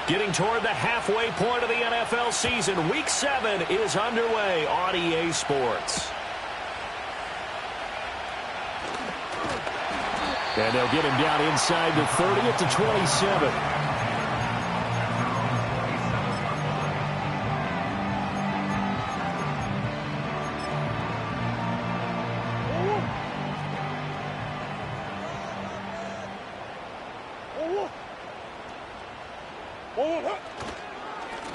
Getting toward the halfway point of the NFL season. Week 7 is underway on EA Sports. And they'll get him down inside the 30 at the 27.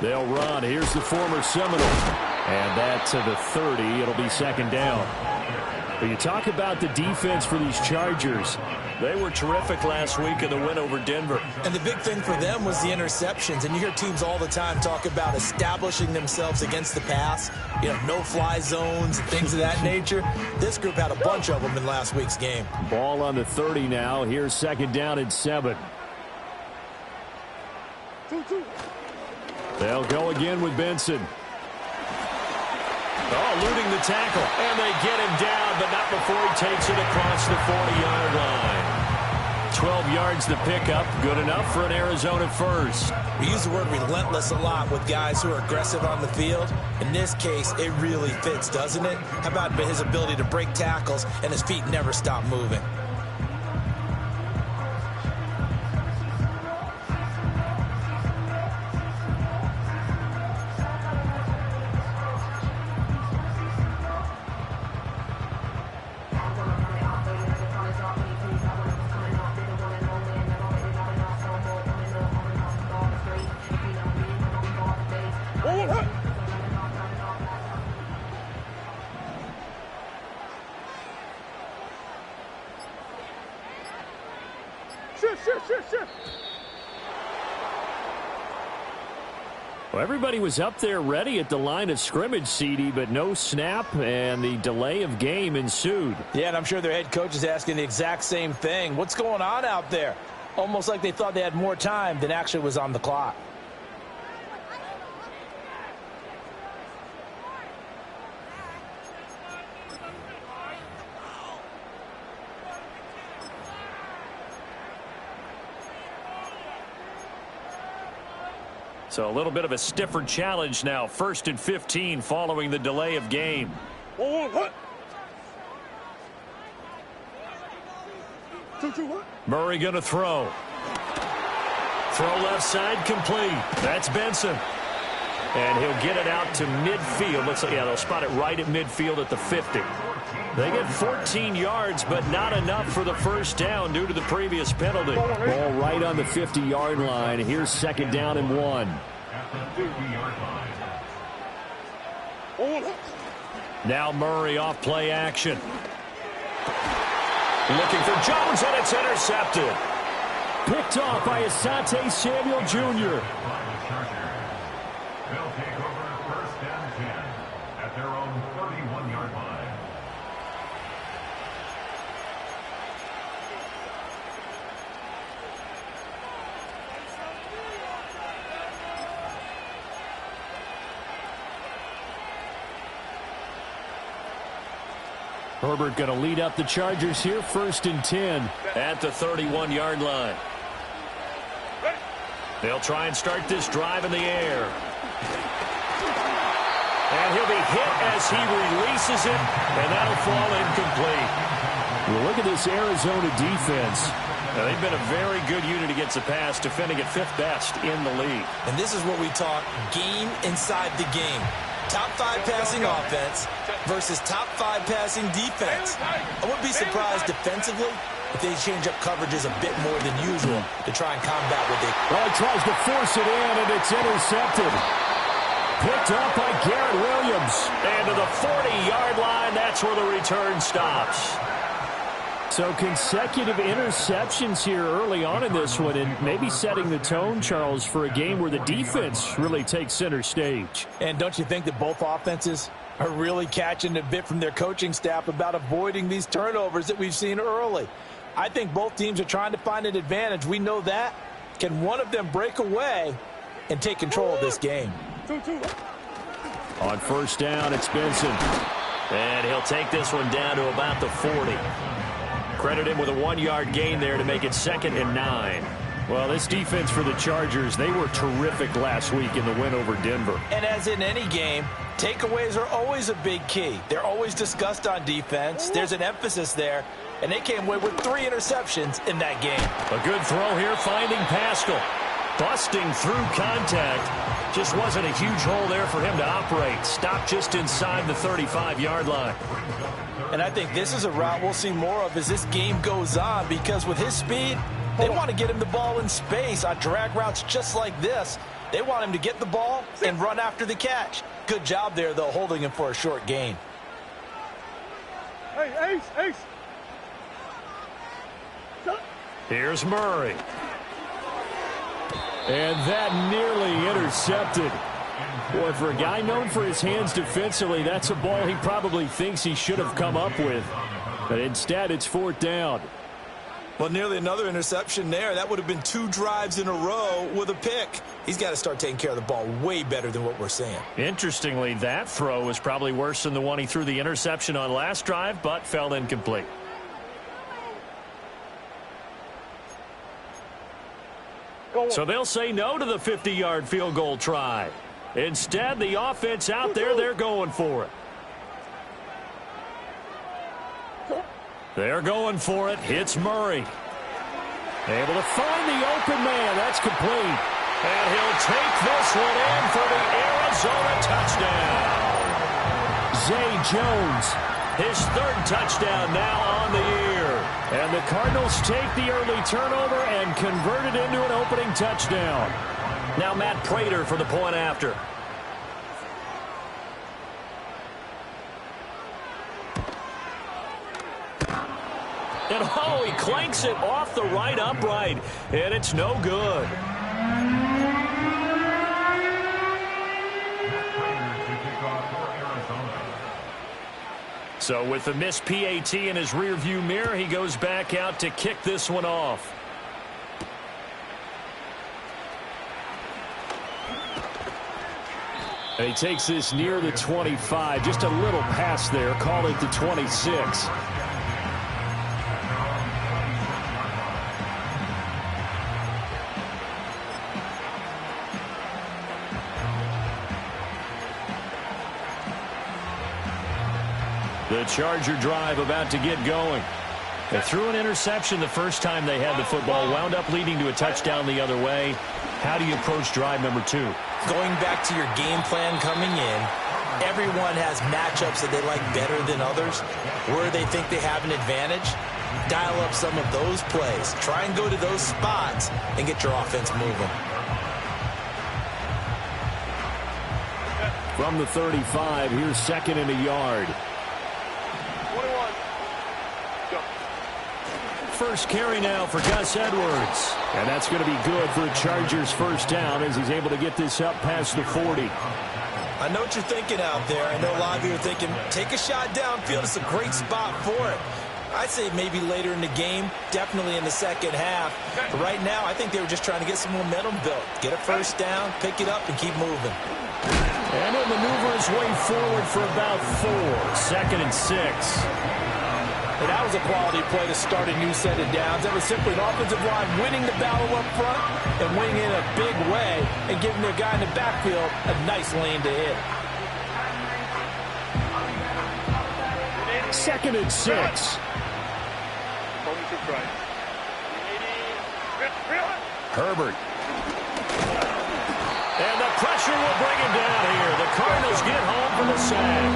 They'll run. Here's the former Seminole. And that to the 30. It'll be second down. But you talk about the defense for these Chargers. They were terrific last week in the win over Denver. And the big thing for them was the interceptions. And you hear teams all the time talk about establishing themselves against the pass. You know, no-fly zones and things of that nature. This group had a bunch of them in last week's game. Ball on the 30 now. Here's second down and 7. They'll go again with Benson. Oh, eluding the tackle. And they get him down, but not before he takes it across the 40-yard line. 12 yards to pick up. Good enough for an Arizona first. We use the word relentless a lot with guys who are aggressive on the field. In this case, it really fits, doesn't it? How about his ability to break tackles and his feet never stop moving? Well, everybody was up there ready at the line of scrimmage, CD, but no snap, and the delay of game ensued. Yeah, and I'm sure their head coach is asking the exact same thing. What's going on out there? Almost like they thought they had more time than actually was on the clock. So a little bit of a stiffer challenge now. 1st and 15 following the delay of game. Murray going to throw. Throw left side complete. That's Benson. And he'll get it out to midfield. Looks like, yeah, they'll spot it right at midfield at the 50. They get 14 yards, but not enough for the first down due to the previous penalty. Ball right on the 50-yard line. Here's second down and 1. Now Murray off play action. Looking for Jones, and it's intercepted. Picked off by Asante Samuel Jr. They'll take over 1st and 10 at their own 31-yard line. Herbert going to lead up the Chargers here, 1st and 10 at the 31-yard line. They'll try and start this drive in the air. And he'll be hit as he releases it, and that'll fall incomplete. Well, look at this Arizona defense. Now, they've been a very good unit against the pass, defending at 5th best in the league. And this is what we talk game inside the game. Top 5 passing offense versus top 5 passing defense. I wouldn't be surprised defensively if they change up coverages a bit more than usual to try and combat what they... Well, he tries to force it in, and it's intercepted. Picked up by Garrett Williams. And to the 40-yard line, that's where the return stops. So consecutive interceptions here early on in this one, and maybe setting the tone, Charles, for a game where the defense really takes center stage. And don't you think that both offenses are really catching a bit from their coaching staff about avoiding these turnovers that we've seen early? I think both teams are trying to find an advantage. We know that. Can one of them break away and take control of this game? On 1st down, it's Benson. And he'll take this one down to about the 40. Credit him with a 1-yard gain there to make it 2nd and 9. Well, this defense for the Chargers, they were terrific last week in the win over Denver. And as in any game, takeaways are always a big key. They're always discussed on defense. There's an emphasis there, and they came away with 3 interceptions in that game. A good throw here, finding Pascal. Busting through contact. Just wasn't a huge hole there for him to operate. Stopped just inside the 35-yard line. And I think this is a route we'll see more of as this game goes on, because with his speed, they want to get him the ball in space on drag routes just like this. They want him to get the ball and run after the catch. Good job there, though, holding him for a short gain. Hey, Ace. Here's Murray. And that nearly intercepted. Boy, for a guy known for his hands defensively, that's a ball he probably thinks he should have come up with. But instead, it's 4th down. Well, nearly another interception there. That would have been 2 drives in a row with a pick. He's got to start taking care of the ball way better than what we're seeing. Interestingly, that throw was probably worse than the one he threw the interception on last drive, but fell incomplete. So they'll say no to the 50-yard field goal try. Instead, the offense out there, they're going for it. They're going for it. Hits Murray. Able to find the open man. That's complete. And he'll take this one in for the Arizona touchdown. Zay Jones, his 3rd touchdown now on the year. And the Cardinals take the early turnover and convert it into an opening touchdown. Now Matt Prater for the point after. And oh, he clanks it off the right upright, and it's no good. So with the missed PAT in his rearview mirror, he goes back out to kick this one off. And he takes this near the 25, just a little past there, call it the 26. The Charger drive about to get going. They threw an interception the first time they had the football, wound up leading to a touchdown the other way. How do you approach drive number 2? Going back to your game plan coming in, everyone has matchups that they like better than others. Where they think they have an advantage, dial up some of those plays. Try and go to those spots and get your offense moving. From the 35, here's 2nd and a yard. 21. Go. First carry now for Gus Edwards. And that's going to be good for the Chargers' 1st down as he's able to get this up past the 40. I know what you're thinking out there. I know a lot of you are thinking, take a shot downfield. It's a great spot for it. I'd say maybe later in the game, definitely in the second half. But right now, I think they were just trying to get some momentum built. Get a 1st down, pick it up, and keep moving. And he'll maneuver his way forward for about 4. 2nd and 6. And that was a quality play to start a new set of downs. That was simply an offensive line winning the battle up front and winning in a big way and giving their guy in the backfield a nice lane to hit. 2nd and 6. Herbert. And the pressure will bring him down here. The Cardinals get home for the sack.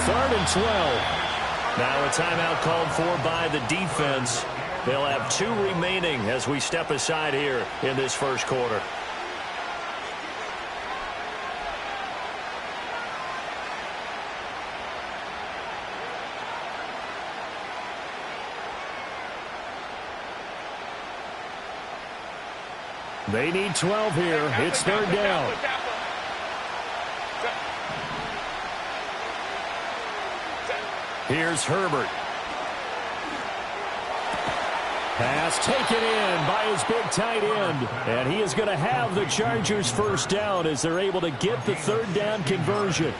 3rd and 12. Now a timeout called for by the defense. They'll have 2 remaining as we step aside here in this 1st quarter. They need 12 here. It's 3rd down. Here's Herbert. Pass taken in by his big tight end. And he is going to have the Chargers' 1st down as they're able to get the 3rd down conversion.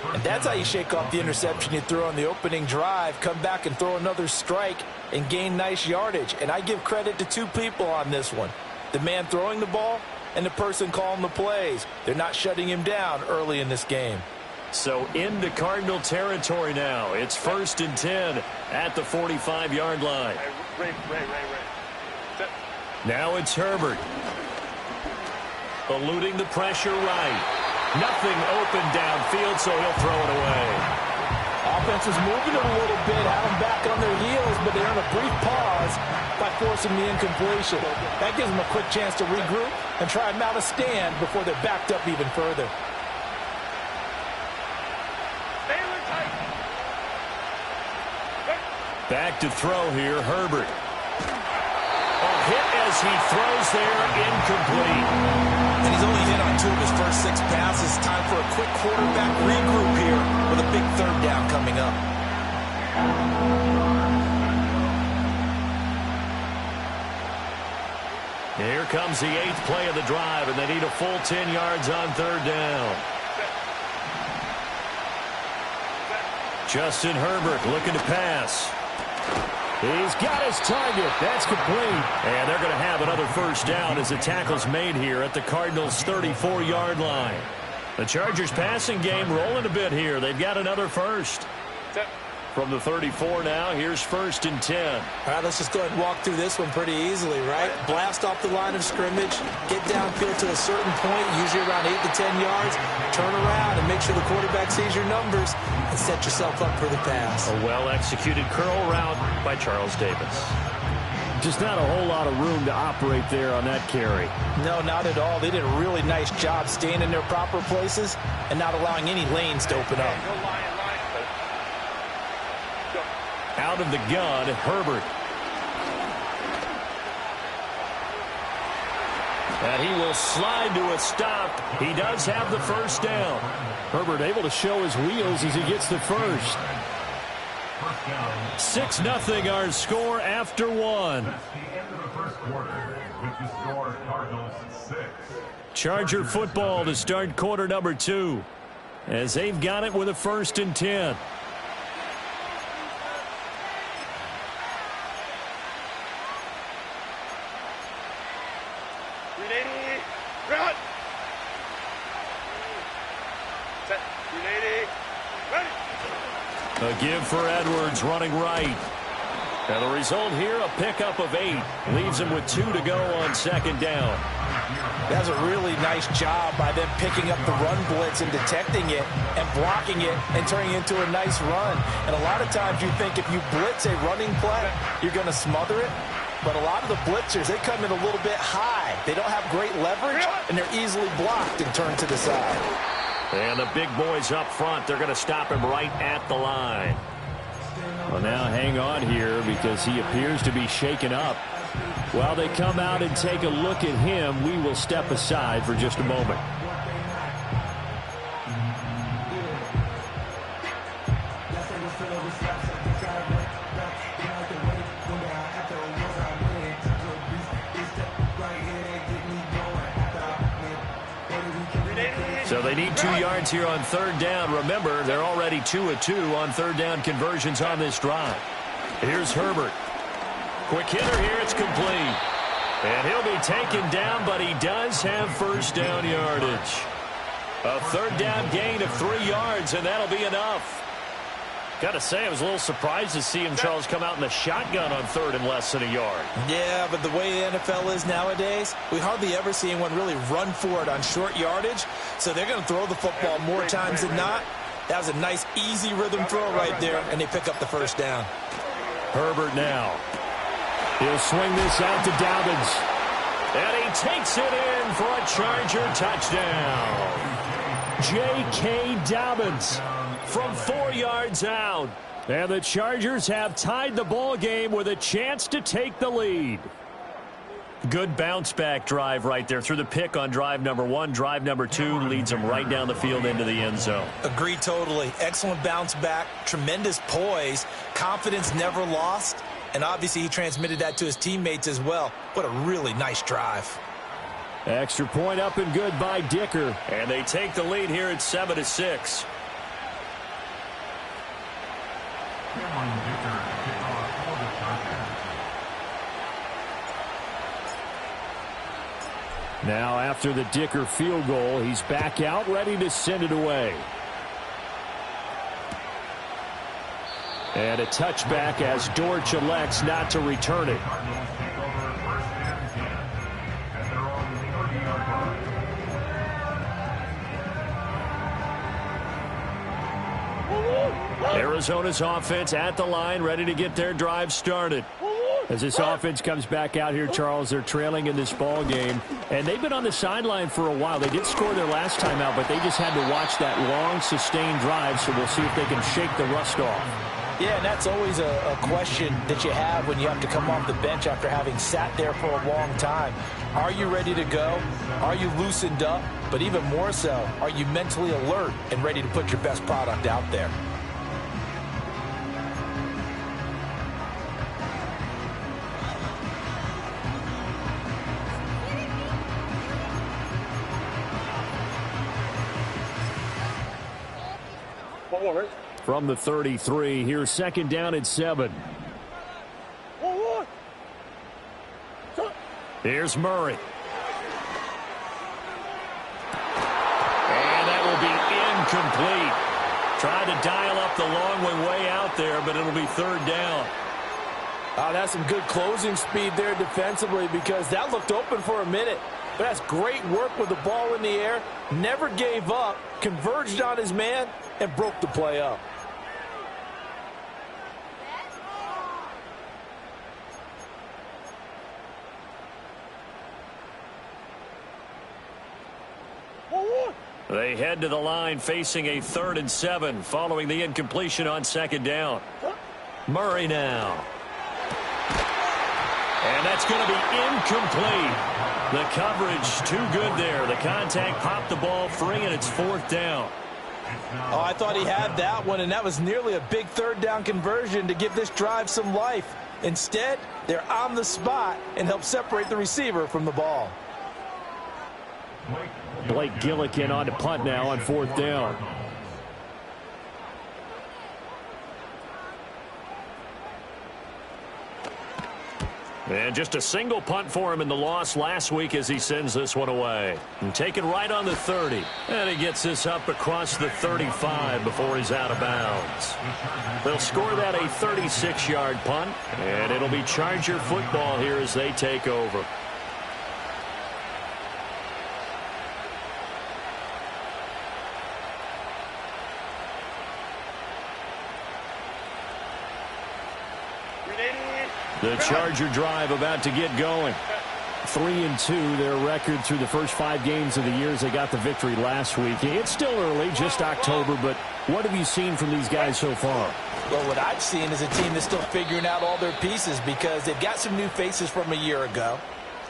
And that's how you shake off the interception you threw on the opening drive, come back and throw another strike and gain nice yardage. And I give credit to two people on this one. The man throwing the ball and the person calling the plays. They're not shutting him down early in this game. So into Cardinal territory now. It's 1st and 10 at the 45-yard line. Ray. Now it's Herbert. Eluding the pressure right. Nothing open downfield, so he'll throw it away. Offense is moving it a little bit, had them back on their heels, but they earn a brief pause by forcing the incompletion. That gives them a quick chance to regroup and try and mount a stand before they're backed up even further. Back to throw here, Herbert. A hit as he throws there, incomplete. And he's only hit on 2 of his first 6 passes. Time for a quick quarterback regroup here with a big 3rd down coming up. Here comes the 8th play of the drive, and they need a full 10 yards on 3rd down. Justin Herbert looking to pass. He's got his target. That's complete. And they're going to have another 1st down as the tackle's made here at the Cardinals' 34-yard line. The Chargers passing game rolling a bit here. They've got another 1st. From the 34 now, here's 1st and 10. All right, let's just go ahead and walk through this one pretty easily, right? Blast off the line of scrimmage, get downfield to a certain point, usually around 8 to 10 yards, turn around and make sure the quarterback sees your numbers and set yourself up for the pass. A well-executed curl route by Charles Davis. Just not a whole lot of room to operate there on that carry. No, not at all. They did a really nice job staying in their proper places and not allowing any lanes to open up. Out of the gun, Herbert. And he will slide to a stop. He does have the 1st down. Herbert able to show his wheels as he gets the 1st. 6-0 our score after 1. That's the end of the 1st quarter with the score Cardinals 6. Charger football to start quarter number 2 as they've got it with a 1st and 10. A give for Edwards running right. And the result here, a pickup of 8. Leaves him with 2 to go on 2nd down. That's a really nice job by them picking up the run blitz and detecting it and blocking it and turning it into a nice run. And a lot of times you think if you blitz a running play, you're going to smother it. But a lot of the blitzers, they come in a little bit high. They don't have great leverage, and they're easily blocked and turned to the side. And the big boys up front, they're going to stop him right at the line. Well, now hang on here because he appears to be shaken up. While they come out and take a look at him, we will step aside for just a moment. So they need 2 yards here on 3rd down. Remember, they're already 2 of 2 on 3rd down conversions on this drive. Here's Herbert. Quick hitter here. It's complete. And he'll be taken down, but he does have 1st down yardage. A 3rd down gain of 3 yards, and that'll be enough. Got to say, I was a little surprised to see him, Charles, come out in the shotgun on 3rd and less than a yard. Yeah, but the way the NFL is nowadays, we hardly ever see anyone really run for it on short yardage. So they're going to throw the football more times than not. That was a nice, easy rhythm throw right there, and they pick up the 1st down. Herbert now. He'll swing this out to Dobbins. And he takes it in for a Charger touchdown. J.K. Dobbins from 4 yards out. And the Chargers have tied the ball game with a chance to take the lead. Good bounce-back drive right there through the pick on drive number 1. Drive number 2 leads them right down the field into the end zone. Agreed totally. Excellent bounce back, tremendous poise, confidence never lost, and obviously he transmitted that to his teammates as well. What a really nice drive. Extra point up and good by Dicker. And they take the lead here at 7-6. Cameron Dicker to kick off for the Chargers. Now after the Dicker field goal, he's back out, ready to send it away. And a touchback as Dortch elects not to return it. Cardinals take over first and 10 at their own 30-yard line. Arizona's offense at the line, ready to get their drive started. As this offense comes back out here, Charles, they're trailing in this ball game, and they've been on the sideline for a while. They did score their last time out, but they just had to watch that long, sustained drive, so we'll see if they can shake the rust off. Yeah, and that's always a question that you have when you have to come off the bench after having sat there for a long time. Are you ready to go? Are you loosened up? But even more so, are you mentally alert and ready to put your best product out there? From the 33, here's second down and 7. Here's Murray. And that will be incomplete. Tried to dial up the long one way out there, but it'll be third down. That's some good closing speed there defensively, because that looked open for a minute. But that's great work with the ball in the air. Never gave up, converged on his man, and broke the play up. They head to the line facing a 3rd and 7 following the incompletion on second down. Murray now. And that's going to be incomplete. The coverage too good there. The contact popped the ball free, and it's 4th down. Oh, I thought he had that one, and that was nearly a big third down conversion to give this drive some life. Instead, they're on the spot and help separate the receiver from the ball. Blake Gillikin on to punt now on 4th down. And just a single punt for him in the loss last week as he sends this one away. And taken right on the 30. And he gets this up across the 35 before he's out of bounds. They'll score that a 36-yard punt. And it'll be Charger football here as they take over. The Charger drive about to get going. 3-2, their record through the first 5 games of the year as they got the victory last week. It's still early, just October, but what have you seen from these guys so far? Well, what I've seen is a team that's still figuring out all their pieces, because they've got some new faces from a year ago,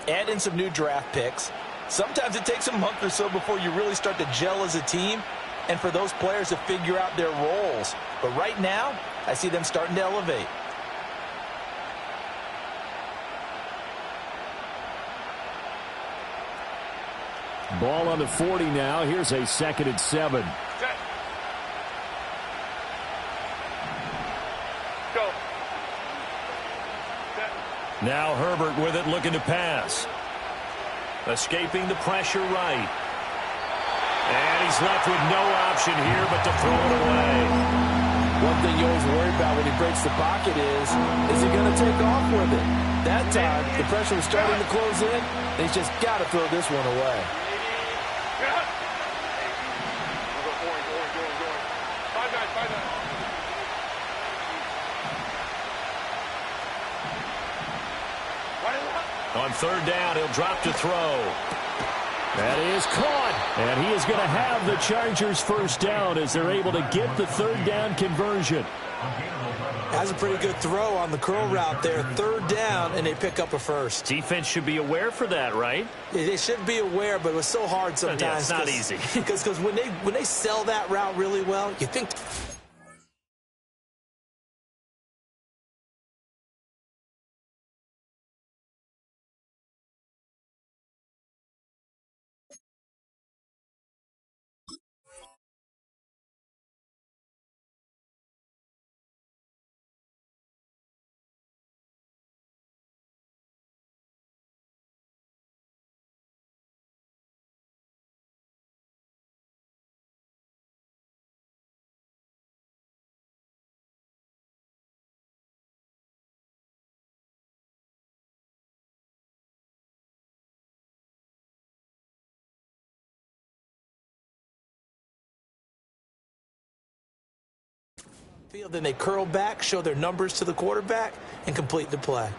add in some new draft picks. Sometimes it takes a month or so before you really start to gel as a team, and for those players to figure out their roles. But right now, I see them starting to elevate. Ball on the 40 now. Here's a 2nd and 7. Set. Go. Set. Now Herbert with it, looking to pass. Escaping the pressure right. And he's left with no option here but to throw it away. One thing you always worry about when he breaks the pocket is he going to take off with it? That time, the pressure was starting to close in, and he's just got to throw this one away. On 3rd down, he'll drop to throw. That is caught. And he is going to have the Chargers first down as they're able to get the 3rd down conversion. That's a pretty good throw on the curl route there. 3rd down, and they pick up a first. Defense should be aware for that, right? They should be aware, but it was so hard sometimes. Yeah, it's not easy. Because when they sell that route really well, you think Field, then they curl back, show their numbers to the quarterback, and complete the play.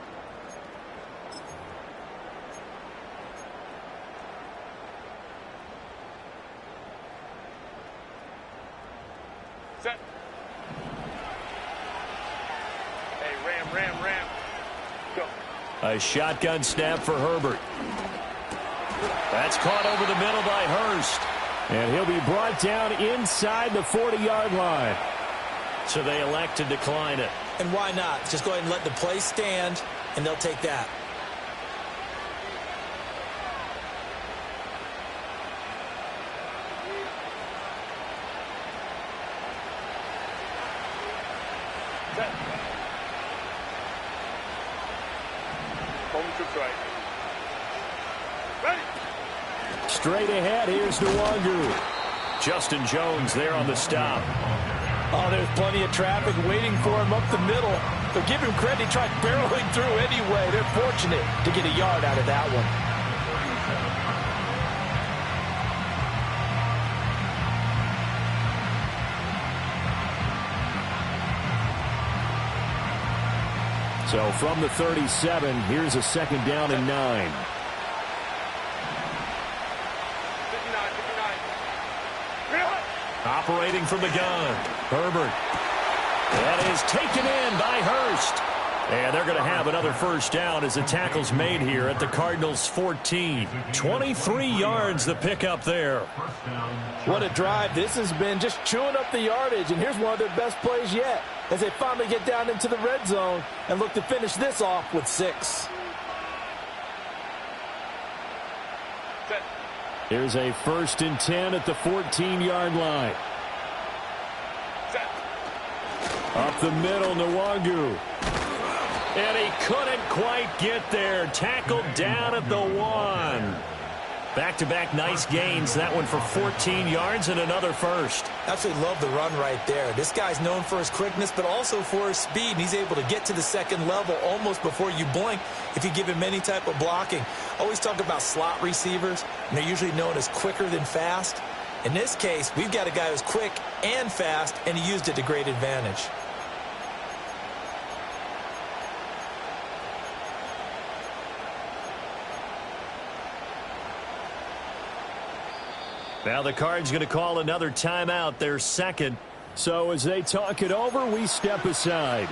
Set. Hey, ram. Go. A shotgun snap for Herbert. That's caught over the middle by Hurst. And he'll be brought down inside the 40-yard line. So they elect to decline it. And why not? Just go ahead and let the play stand, and they'll take that. Set. Home to right. Ready. Straight ahead, here's Nwangu. Justin Jones there on the stop. Oh, there's plenty of traffic waiting for him up the middle. But give him credit, he tried barreling through anyway. They're fortunate to get a yard out of that one. So from the 37, here's a second down and 9. 59. Operating from the gun, Herbert. That is taken in by Hurst. And they're going to have another first down as the tackle's made here at the Cardinals' 14. 23 yards the pickup there. What a drive. This has been just chewing up the yardage, and here's one of their best plays yet as they finally get down into the red zone and look to finish this off with 6. Here's a 1st and 10 at the 14-yard line. Set. Up the middle, Nwangu. And he couldn't quite get there. Tackled down at the 1. Back-to-back nice gains. That one for 14 yards and another first. Absolutely love the run right there. This guy's known for his quickness, but also for his speed. And he's able to get to the second level almost before you blink if you give him any type of blocking. Always talk about slot receivers, and they're usually known as quicker than fast. In this case, we've got a guy who's quick and fast, and he used it to great advantage. Now the Cards going to call another timeout, their second. So as they talk it over, we step aside.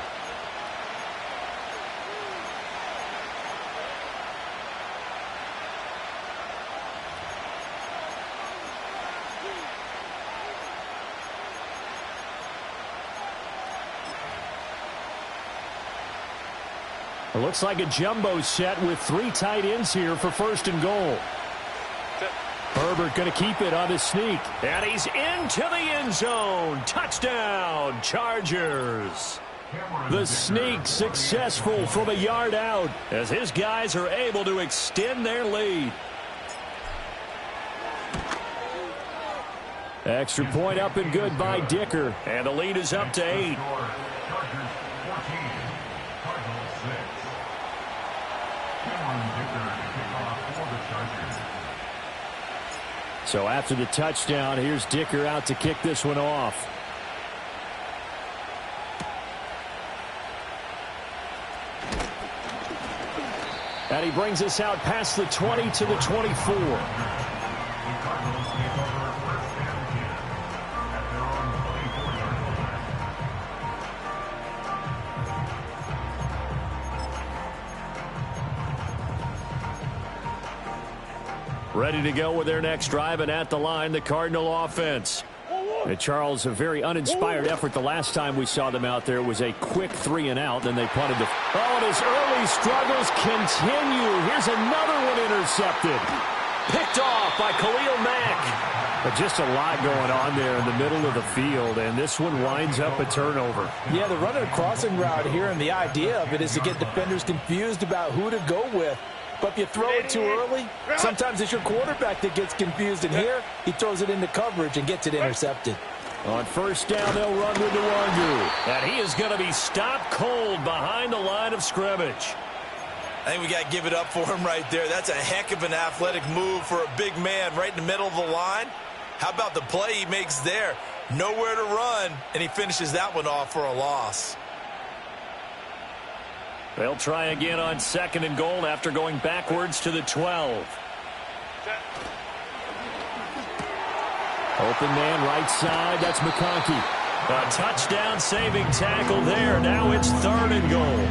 It looks like a jumbo set with 3 tight ends here for 1st and goal. Herbert going to keep it on his sneak. And he's into the end zone. Touchdown, Chargers. The sneak successful from a yard out as his guys are able to extend their lead. Extra point up and good by Dicker. And the lead is up to 8. So after the touchdown, here's Dicker out to kick this one off. And he brings us out past the 20 to the 24. Ready to go with their next drive, and at the line, the Cardinal offense. And Charles, a very uninspired effort the last time we saw them out there was a quick 3-and-out, then they punted the... Oh, and his early struggles continue. Here's another one intercepted. Picked off by Khalil Mack. But just a lot going on there in the middle of the field, and this one winds up a turnover. Yeah, the running a crossing route here, and the idea of it is to get defenders confused about who to go with. But if you throw it too early, sometimes it's your quarterback that gets confused. And here, he throws it into coverage and gets it intercepted. On 1st down, they'll run with Nwangu. And he is going to be stopped cold behind the line of scrimmage. I think we got to give it up for him right there. That's a heck of an athletic move for a big man right in the middle of the line. How about the play he makes there? Nowhere to run, and he finishes that one off for a loss. They'll try again on 2nd and goal after going backwards to the 12. Open man right side. That's McConkey. A touchdown saving tackle there. Now it's 3rd and goal.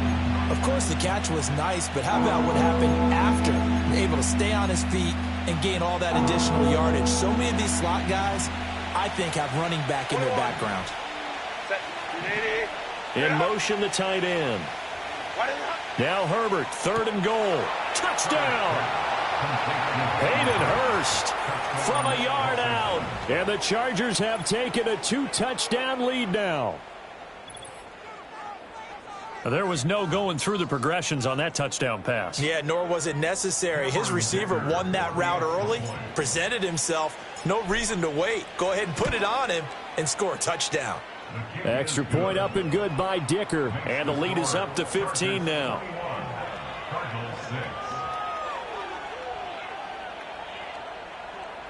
Of course, the catch was nice, but how about what happened after? Able to stay on his feet and gain all that additional yardage. So many of these slot guys, I think, have running back in their background. In motion, the tight end. Now Herbert, 3rd and goal. Touchdown! Hayden Hurst from a yard out. And the Chargers have taken a 2-touchdown lead now. There was no going through the progressions on that touchdown pass. Yeah, nor was it necessary. His receiver won that route early, presented himself. No reason to wait. Go ahead and put it on him and score a touchdown. Extra point up and good by Dicker. And the lead is up to 15 now.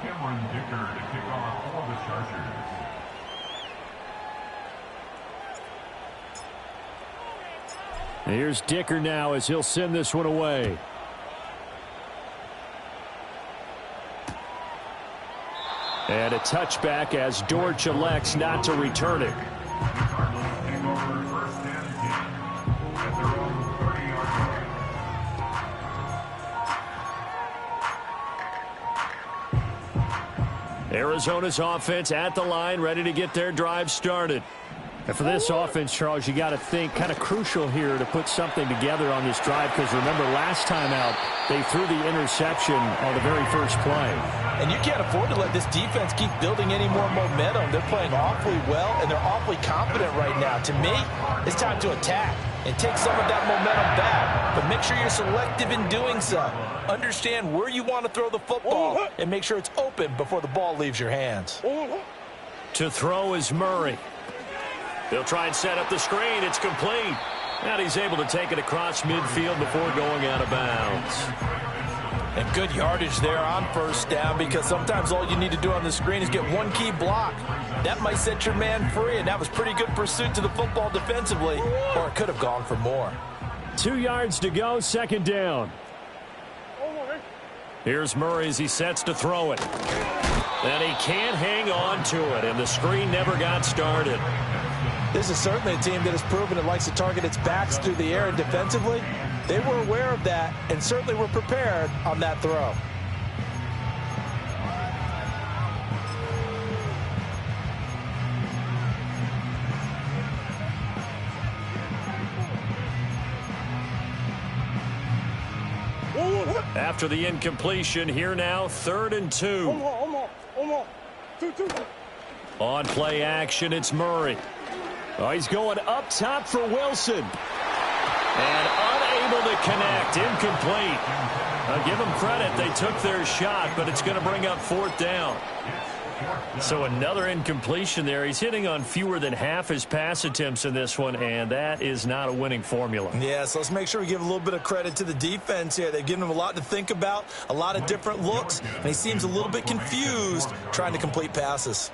Cameron Dicker to kick off for the Chargers. Here's Dicker now as he'll send this one away. And a touchback as Dortch elects not to return it. Cardinals take over 1st and 10 at their own 30-yard line. Arizona's offense at the line, ready to get their drive started. And for this offense, Charles, you got to think kind of crucial here to put something together on this drive, because remember last time out they threw the interception on the very first play. And you can't afford to let this defense keep building any more momentum. They're playing awfully well, and they're awfully confident right now. To me, it's time to attack and take some of that momentum back. But make sure you're selective in doing so. Understand where you want to throw the football and make sure it's open before the ball leaves your hands. To throw is Murray. They'll try and set up the screen. It's complete. And he's able to take it across midfield before going out of bounds. And good yardage there on 1st down, because sometimes all you need to do on the screen is get one key block. That might set your man free, and that was pretty good pursuit to the football defensively, or it could have gone for more. 2 yards to go, 2nd down. Here's Murray as he sets to throw it. And he can't hang on to it, and the screen never got started. This is certainly a team that has proven it likes to target its backs through the air, and defensively, they were aware of that and certainly were prepared on that throw. After the incompletion, here now, 3rd and 2. On play action, it's Murray. Oh, he's going up top for Wilson. And unable to connect. Incomplete. Give them credit. They took their shot, but it's going to bring up 4th down. So another incompletion there. He's hitting on fewer than half his pass attempts in this one, and that is not a winning formula. Yeah, so let's make sure we give a little bit of credit to the defense here. They've given him a lot to think about, a lot of different looks, and he seems a little bit confused trying to complete passes.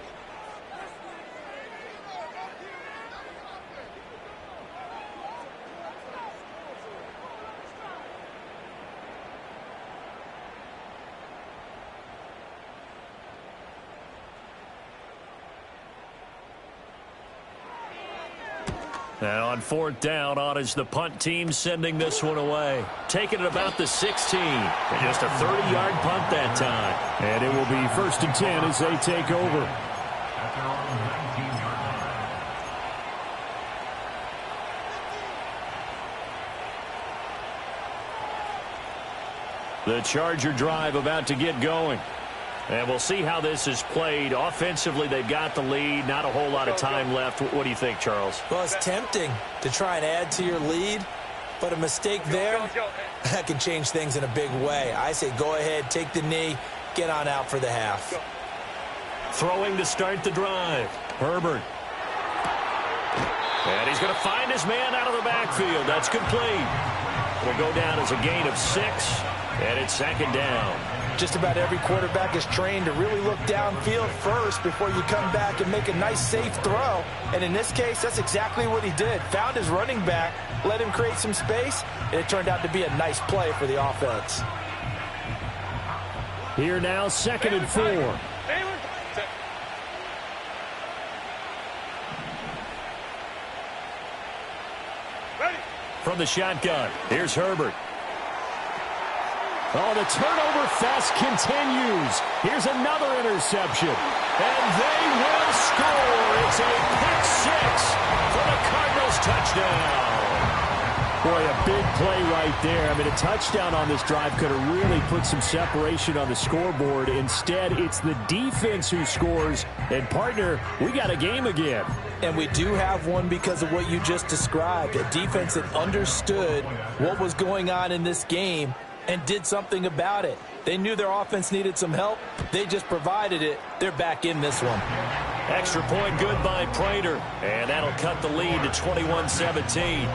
And on 4th down, on is the punt team sending this one away. Taking it about the 16. And just a 30-yard punt that time. And it will be 1st and 10 as they take over. At their own 19-yard line. The Charger drive about to get going. And we'll see how this is played. Offensively, they've got the lead. Not a whole lot of time left. What do you think, Charles? Well, it's tempting to try and add to your lead, but a mistake there, that can change things in a big way. I say go ahead, take the knee, get on out for the half. Throwing to start the drive. Herbert. And he's going to find his man out of the backfield. That's complete. will go down as a gain of 6, and it's second down. Just about every quarterback is trained to really look downfield first before you come back and make a nice, safe throw. And in this case, that's exactly what he did. Found his running back, let him create some space, and it turned out to be a nice play for the offense. Here now, 2nd and 4. From the shotgun, here's Herbert. Oh, the turnover fest continues. Here's another interception. And they will score. It's a pick 6 for the Cardinals touchdown. Boy, a big play right there. I mean, a touchdown on this drive could have really put some separation on the scoreboard. Instead, it's the defense who scores. And, partner, we got a game again. And we do have one because of what you just described. A defense that understood what was going on in this game and did something about it. They knew their offense needed some help. They just provided it. They're back in this one. Extra point good by Prater. And that'll cut the lead to 21-17.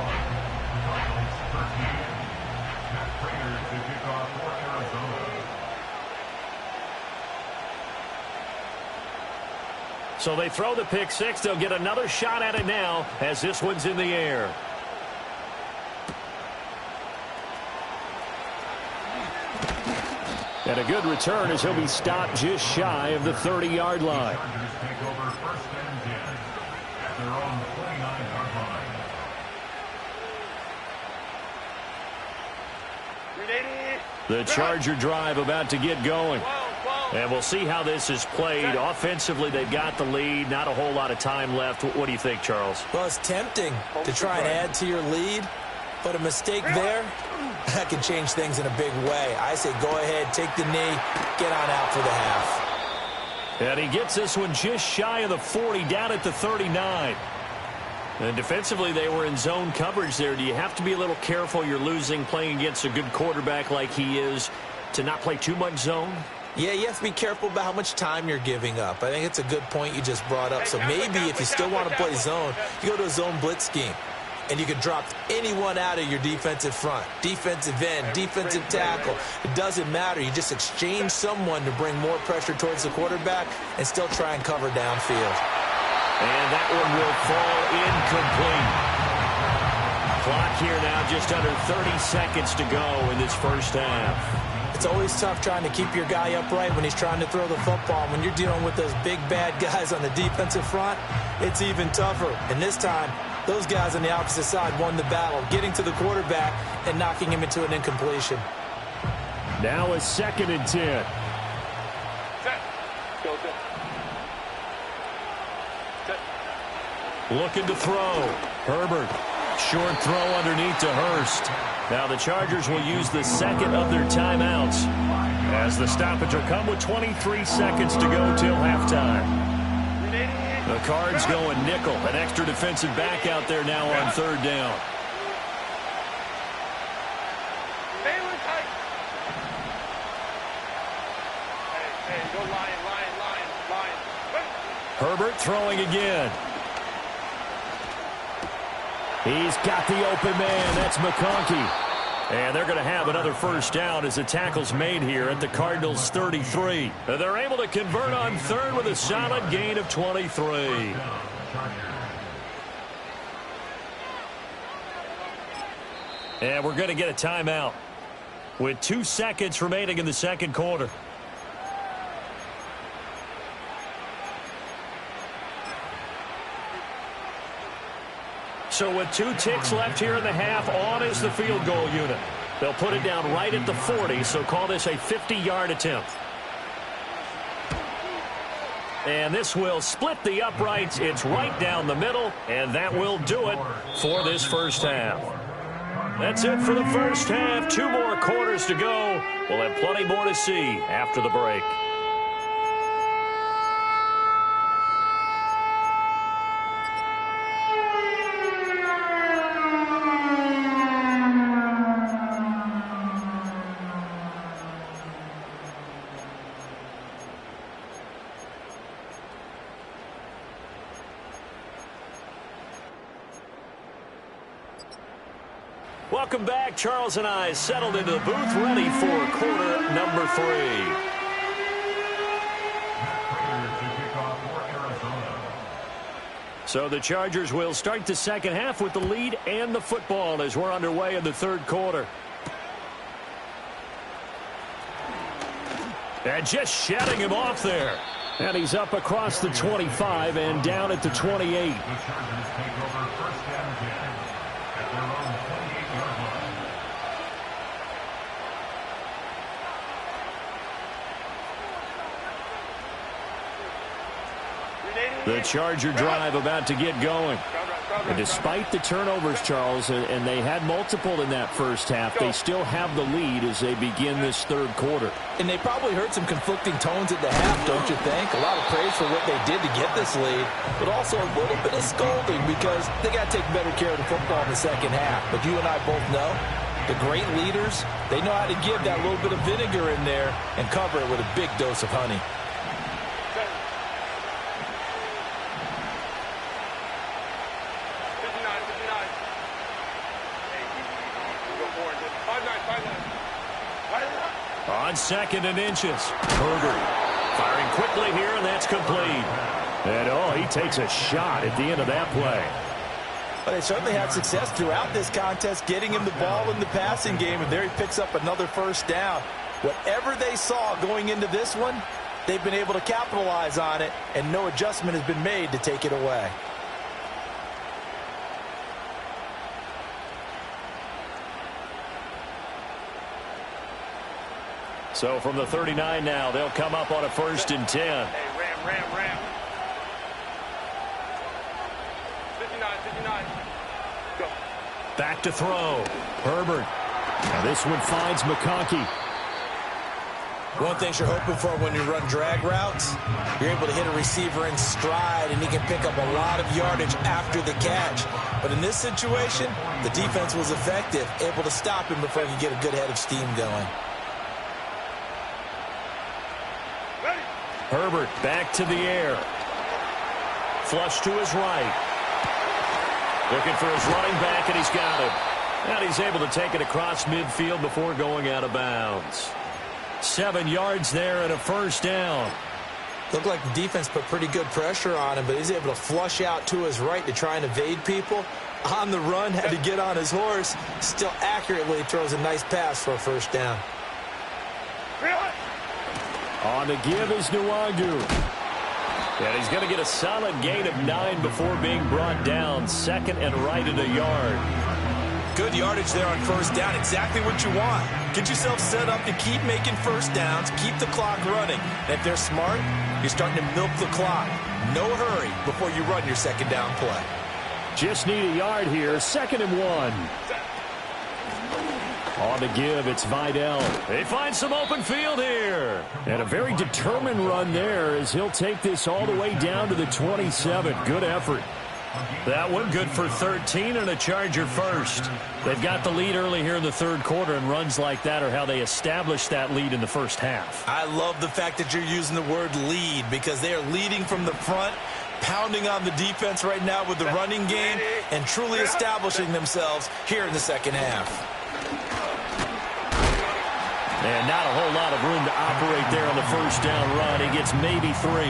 So they throw the pick 6. They'll get another shot at it now as this one's in the air. And a good return as he'll be stopped just shy of the 30-yard line. The Charger drive about to get going. And we'll see how this is played. Offensively, they've got the lead. Not a whole lot of time left. What do you think, Charles? Well, it's tempting to try and add to your lead, but a mistake there, that can change things in a big way. I say go ahead, take the knee, get on out for the half. And he gets this one just shy of the 40, down at the 39. And defensively, they were in zone coverage there. Do you have to be a little careful? You're losing playing against a good quarterback like he is to not play too much zone? Yeah, you have to be careful about how much time you're giving up. I think it's a good point you just brought up. So maybe if you still want to play zone, you go to a zone blitz scheme. And you can drop anyone out of your defensive front. Defensive end, defensive tackle. It doesn't matter. You just exchange someone to bring more pressure towards the quarterback and still try and cover downfield. And that one will fall incomplete. Clock here now, just under 30 seconds to go in this first half. It's always tough trying to keep your guy upright when he's trying to throw the football. When you're dealing with those big, bad guys on the defensive front, it's even tougher. And this time, those guys on the opposite side won the battle, getting to the quarterback and knocking him into an incompletion. Now a 2nd and 10. Looking to throw. Herbert. Short throw underneath to Hurst. Now the Chargers will use the second of their timeouts as the stoppage will come with 23 seconds to go till halftime. The Cards going nickel. An extra defensive back out there now on 3rd down. Herbert throwing again. He's got the open man. That's McConkey. And they're going to have another first down as the tackle's made here at the Cardinals' 33. They're able to convert on 3rd with a solid gain of 23. And we're going to get a timeout with 2 seconds remaining in the second quarter. So with 2 ticks left here in the half, on is the field goal unit. They'll put it down right at the 40, so call this a 50-yard attempt. And this will split the uprights. It's right down the middle, and that will do it for this first half. That's it for the first half. 2 more quarters to go. We'll have plenty more to see after the break. Welcome back. Charles and I settled into the booth, ready for quarter number 3. So the Chargers will start the second half with the lead and the football as we're underway in the third quarter. And just shutting him off there. And he's up across the 25 and down at the 28. The Chargers take over first and 10 at their own 28-yard line. The Charger drive about to get going. And despite the turnovers, Charles, and they had multiple in that first half, they still have the lead as they begin this third quarter. And they probably heard some conflicting tones at the half, don't you think? A lot of praise for what they did to get this lead, but also a little bit of scolding because they got to take better care of the football in the second half. But you and I both know the great leaders, they know how to give that little bit of vinegar in there and cover it with a big dose of honey. On 2nd and inches, Herbert firing quickly here, and that's complete. And, oh, he takes a shot at the end of that play. But they certainly had success throughout this contest getting him the ball in the passing game, and there he picks up another first down. Whatever they saw going into this one, they've been able to capitalize on it, and no adjustment has been made to take it away. So from the 39 now, they'll come up on a 1st and 10. Hey, ram. 59. Go. Back to throw. Herbert. Now this one finds McConkey. One thing you're hoping for when you run drag routes, you're able to hit a receiver in stride, and he can pick up a lot of yardage after the catch. But in this situation, the defense was effective, able to stop him before he could get a good head of steam going. Herbert back to the air. Flush to his right. Looking for his running back, and he's got him. And he's able to take it across midfield before going out of bounds. 7 yards there and a first down. Looked like the defense put pretty good pressure on him, but he's able to flush out to his right to try and evade people. On the run, had to get on his horse. Still accurately throws a nice pass for a first down. On the give is Nwangu. And he's going to get a solid gain of 9 before being brought down. 2nd and right at a yard. Good yardage there on first down. Exactly what you want. Get yourself set up to keep making first downs, keep the clock running. And if they're smart, you're starting to milk the clock. No hurry before you run your second down play. Just need a yard here. 2nd and 1. On the give, it's Vidal. They find some open field here. And a very determined run there as he'll take this all the way down to the 27. Good effort. That one good for 13 and a Charger first. They've got the lead early here in the third quarter, and runs like that are how they establish that lead in the first half. I love the fact that you're using the word lead because they are leading from the front, pounding on the defense right now with the running game, and truly establishing themselves here in the second half. And not a whole lot of room to operate there on the first down run. He gets maybe 3.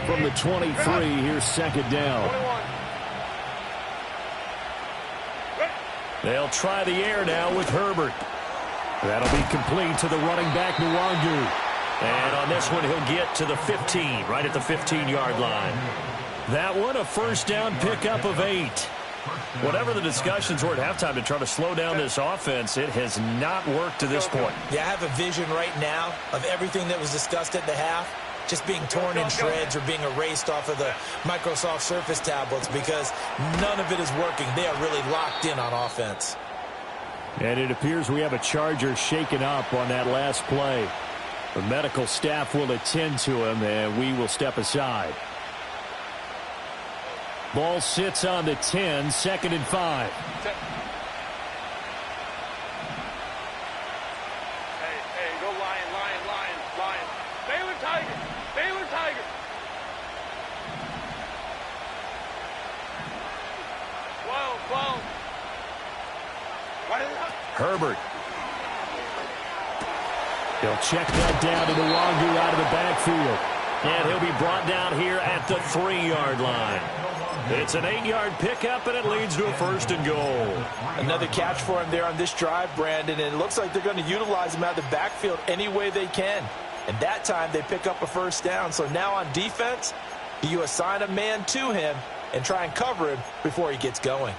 From the 23, here's 2nd down. They'll try the air now with Herbert. That'll be complete to the running back, Nwangu. And on this one, he'll get to the 15, right at the 15-yard line. That one, a first down pickup of 8. Whatever the discussions were at halftime to try to slow down this offense, it has not worked to this point. Yeah, I have a vision right now of everything that was discussed at the half just being torn in shreds or being erased off of the Microsoft Surface tablets because none of it is working. They are really locked in on offense. And it appears we have a Charger shaken up on that last play. The medical staff will attend to him, and we will step aside. Ball sits on the 10, 2nd and 5. Hey, go Lion. Herbert. He'll check that down to Nwangu out of the backfield. And he'll be brought down here at the 3-yard line. It's an 8-yard pickup, and it leads to a 1st and goal. Another catch for him there on this drive, Brandon, and it looks like they're going to utilize him out of the backfield any way they can. And that time they pick up a 1st down. So now on defense, you assign a man to him and try and cover him before he gets going.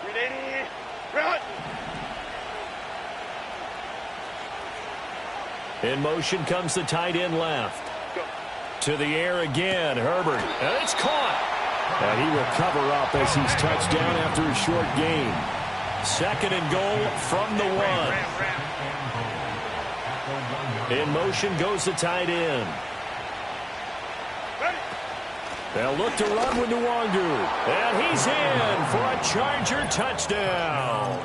Ready, run! In motion comes the tight end left. Go. To the air again, Herbert. And it's caught. And he will cover up as he's touched down after a short gain. 2nd and goal from the 1. In motion goes the tight end. Ready. They'll look to run with Nwangu. And he's in for a Charger touchdown.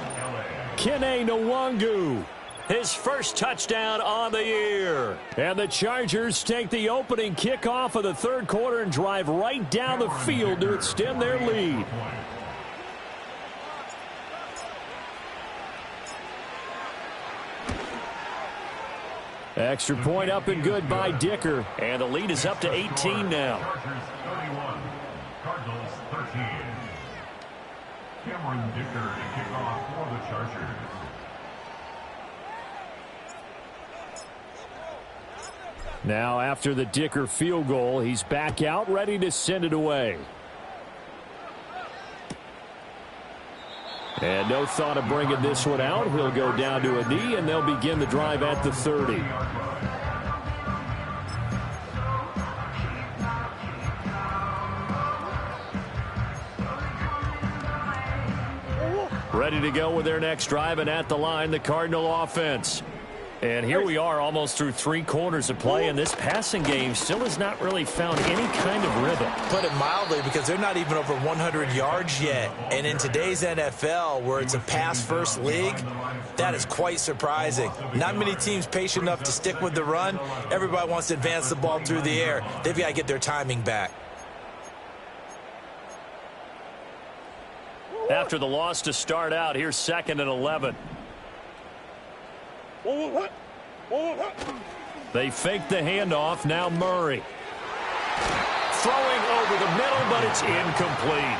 Kene Nwangu. His first touchdown on the year. And the Chargers take the opening kickoff of the 3rd quarter and drive right down the field to extend their lead. Extra point up and good by Dicker. And the lead is up to 18 now. Chargers 31, Cardinals 13. Cameron Dicker to kick off for the Chargers. Now after the Dicker field goal, he's back out ready to send it away. And no thought of bringing this one out. He'll go down to a knee, and they'll begin the drive at the 30. Ready to go with their next drive, and at the line, the Cardinal offense. And here we are almost through 3 quarters of play, and this passing game still has not really found any kind of rhythm. Put it mildly, because they're not even over 100 yards yet. And in today's NFL, where it's a pass-first league, that is quite surprising. Not many teams patient enough to stick with the run. Everybody wants to advance the ball through the air. They've got to get their timing back. After the loss to start out, here's 2nd and 11. They fake the handoff. Now Murray. Throwing over the middle, but it's incomplete.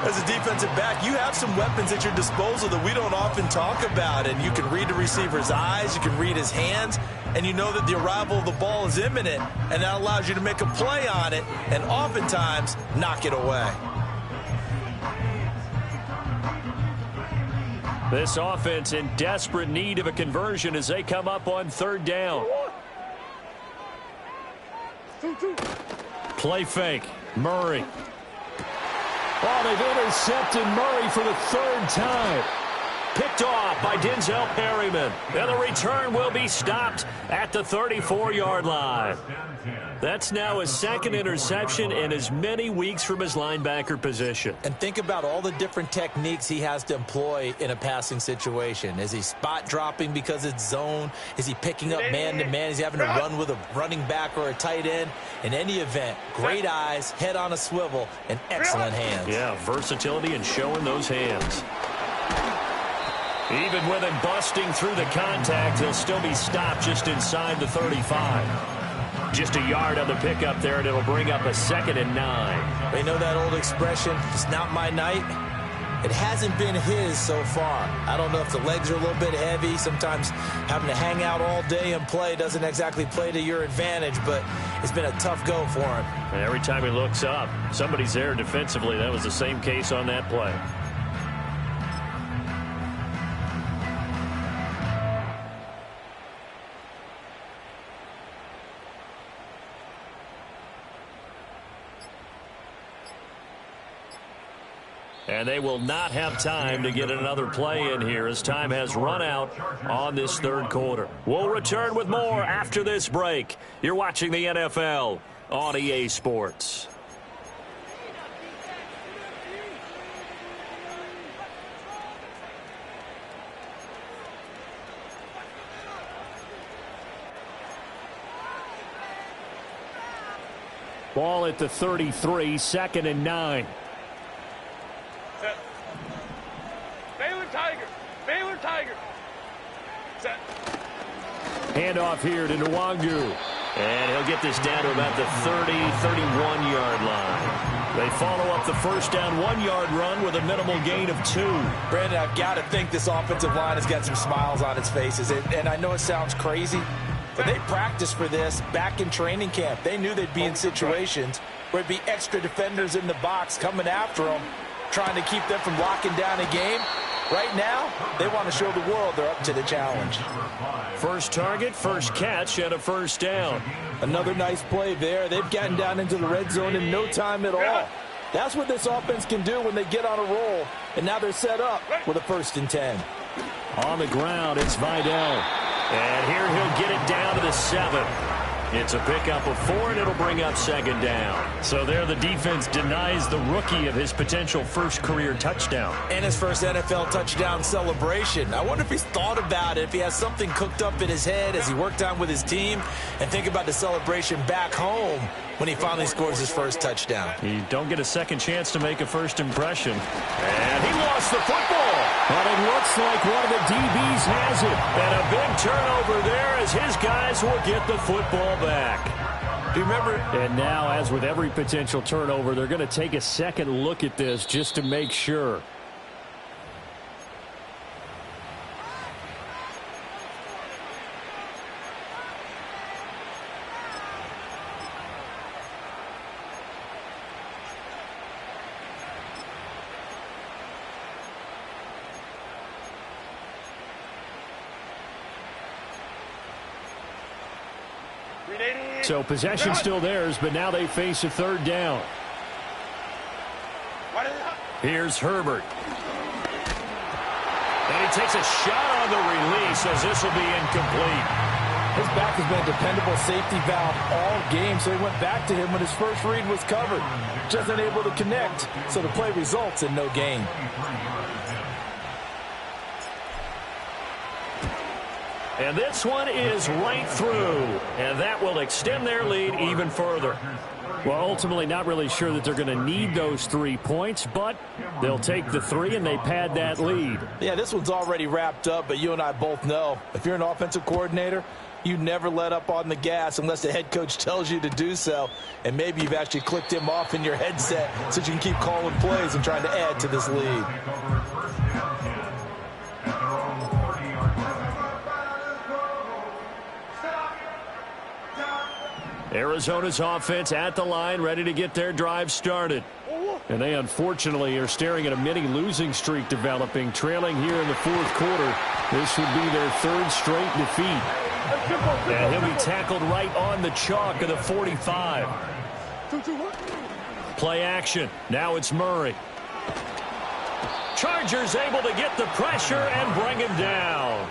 As a defensive back, you have some weapons at your disposal that we don't often talk about. And you can read the receiver's eyes, you can read his hands, and you know that the arrival of the ball is imminent. And that allows you to make a play on it and oftentimes knock it away. This offense in desperate need of a conversion as they come up on 3rd down. Play fake. Murray. Oh, they've intercepted Murray for the 3rd time. Picked off by Denzel Perryman. And the return will be stopped at the 34-yard line. That's now his 2nd interception in as many weeks from his linebacker position. And think about all the different techniques he has to employ in a passing situation. Is he spot dropping because it's zone? Is he picking up man-to-man? Is he having to run with a running back or a tight end? In any event, great eyes, head on a swivel, and excellent hands. Yeah, versatility and showing those hands. Even with him busting through the contact, he'll still be stopped just inside the 35. Just a yard on the pickup there, and it'll bring up a 2nd and 9. You know that old expression, it's not my night? It hasn't been his so far. I don't know if the legs are a little bit heavy. Sometimes having to hang out all day and play doesn't exactly play to your advantage, but it's been a tough go for him. And every time he looks up, somebody's there defensively. That was the same case on that play. And they will not have time to get another play in here as time has run out on this 3rd quarter. We'll return with more after this break. You're watching the NFL on EA Sports. Ball at the 33, 2nd and 9. Baylor Tiger. Tiger. Set. Handoff here to Nwangu. And he'll get this down to about the 30, 31-yard line. They follow up the first down 1-yard run with a minimal gain of 2. Brandon, I've got to think this offensive line has got some smiles on its faces. And I know it sounds crazy, but they practiced for this back in training camp. They knew they'd be in situations where it'd be extra defenders in the box coming after them, trying to keep them from locking down a game. Right now, they want to show the world they're up to the challenge. First target, first catch, and a first down. Another nice play there. They've gotten down into the red zone in no time at all. That's what this offense can do when they get on a roll. And now they're set up with a 1st and 10. On the ground, it's Vidal. And here he'll get it down to the 7. It's a pickup of 4, and it'll bring up 2nd down. So there the defense denies the rookie of his potential first career touchdown. And his first NFL touchdown celebration. I wonder if he's thought about it, if he has something cooked up in his head as he worked on with his team, and think about the celebration back home when he finally scores his first touchdown. You don't get a second chance to make a first impression. And he lost the football. But it looks like one of the DBs has it. And a big turnover there as his guys will get the football back. Do you remember? And now, as with every potential turnover, they're going to take a second look at this just to make sure. So possession still theirs, but now they face a 3rd down. Here's Herbert. And he takes a shot on the release as this will be incomplete. His back has been a dependable safety valve all game, so he went back to him when his first read was covered. Just unable to connect, so the play results in no gain. And this one is right through, and that will extend their lead even further. Well, ultimately not really sure that they're going to need those 3 points, but they'll take the 3 and they pad that lead. Yeah, this one's already wrapped up, but you and I both know if you're an offensive coordinator, you never let up on the gas unless the head coach tells you to do so. And maybe you've actually clicked him off in your headset so you can keep calling plays and trying to add to this lead. Arizona's offense at the line, ready to get their drive started. And they unfortunately are staring at a mini losing streak developing, trailing here in the 4th quarter. This would be their 3rd straight defeat. And he'll be tackled right on the chalk of the 45. Play action. Now it's Murray. Chargers able to get the pressure and bring him down.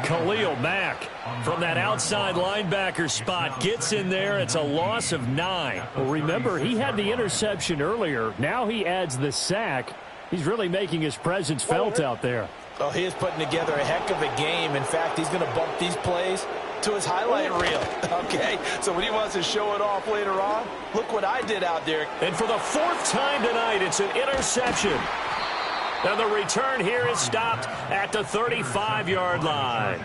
Khalil Mack from that outside linebacker spot gets in there. It's a loss of 9. Well, remember, he had the interception earlier. Now he adds the sack. He's really making his presence felt out there. Oh, he is putting together a heck of a game. In fact, he's going to bump these plays to his highlight reel. Okay, so when he wants to show it off later on, look what I did out there. And for the 4th time tonight, it's an interception. And the return here is stopped at the 35-yard line.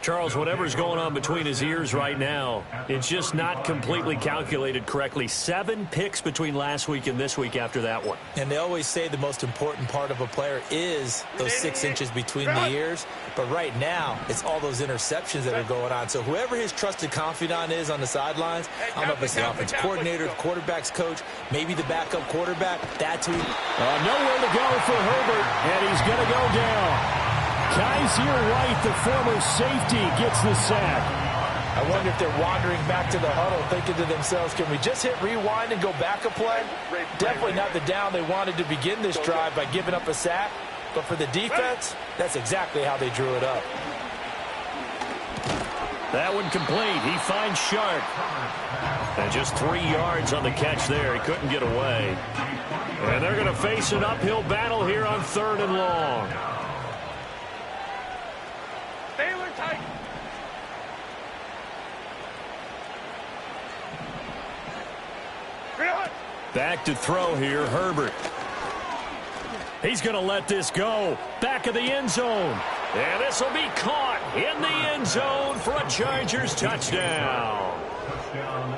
Charles, whatever's going on between his ears right now, it's just not completely calculated correctly. 7 picks between last week and this week after that one. And they always say the most important part of a player is those 6 inches between the ears. But right now, it's all those interceptions that are going on. So whoever his trusted confidant is on the sidelines, I don't know if it's the offensive coordinator, the quarterback's coach, maybe the backup quarterback, that's who. Nowhere to go for Herbert, and he's going to go down. Kaiser White, the former safety, gets the sack. I wonder if they're wandering back to the huddle thinking to themselves, can we just hit rewind and go back a play? Definitely not the down they wanted to begin this drive by giving up a sack. But for the defense, that's exactly how they drew it up. That one complete. He finds Sharp. And just 3 yards on the catch there. He couldn't get away. And they're going to face an uphill battle here on 3rd and long. Back to throw here, Herbert. He's going to let this go. Back of the end zone. And this will be caught in the end zone for a Chargers touchdown.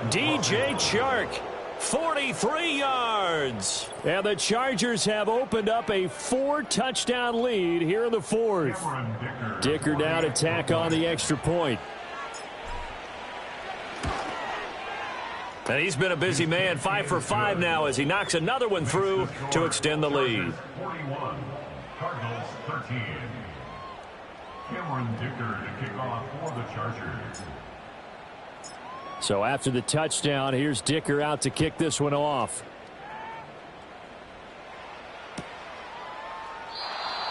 DJ Chark, 43 yards. And the Chargers have opened up a 4-touchdown lead here in the fourth. Dicker down to tack on the extra point. And he's been a busy man, 5 for 5 now as he knocks another one through to extend the lead. 41, Cardinals 13. Cameron Dicker to kick off for the Chargers. So after the touchdown, here's Dicker out to kick this one off.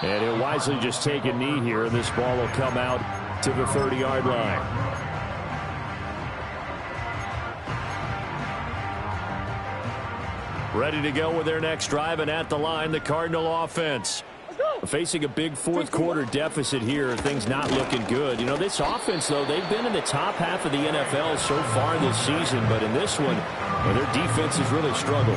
And he'll wisely just take a knee here, and this ball will come out to the 30-yard line. Ready to go with their next drive, and at the line, the Cardinal offense. Facing a big fourth-quarter deficit here, things not looking good. You know, this offense, though, they've been in the top half of the NFL so far this season, but in this one, well, their defense has really struggled.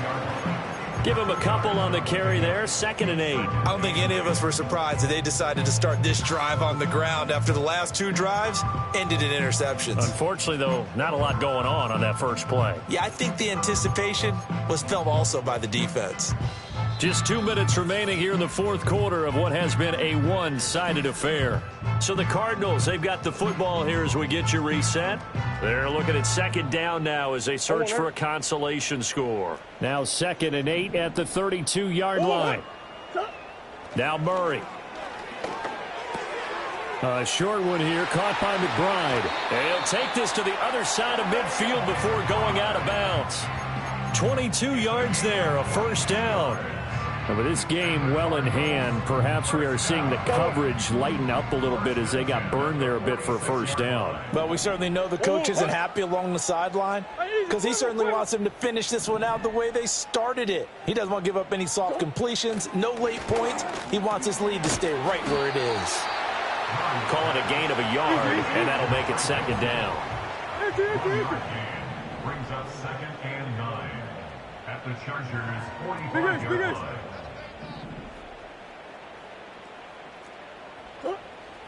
Give them a couple on the carry there, 2nd and 8. I don't think any of us were surprised that they decided to start this drive on the ground after the last 2 drives ended in interceptions. Unfortunately, though, not a lot going on that first play. Yeah, I think the anticipation was felt also by the defense. Just 2 minutes remaining here in the fourth quarter of what has been a one-sided affair. So the Cardinals, they've got the football here as we get you reset. They're looking at 2nd down now as they search for a consolation score. Now 2nd and 8 at the 32-yard line. Now Murray. A short one here, caught by McBride. And he'll take this to the other side of midfield before going out of bounds. 22 yards there, a first down. And with this game well in hand, perhaps we are seeing the coverage lighten up a little bit as they got burned there a bit for a first down. But we certainly know the coach isn't happy along the sideline because he certainly wants them to finish this one out the way they started it. He doesn't want to give up any soft completions, no late points. He wants his lead to stay right where it is. Call it a gain of a yard, and that'll make it 2nd down. Brings up 2nd and 9 at the Chargers 45-yard line.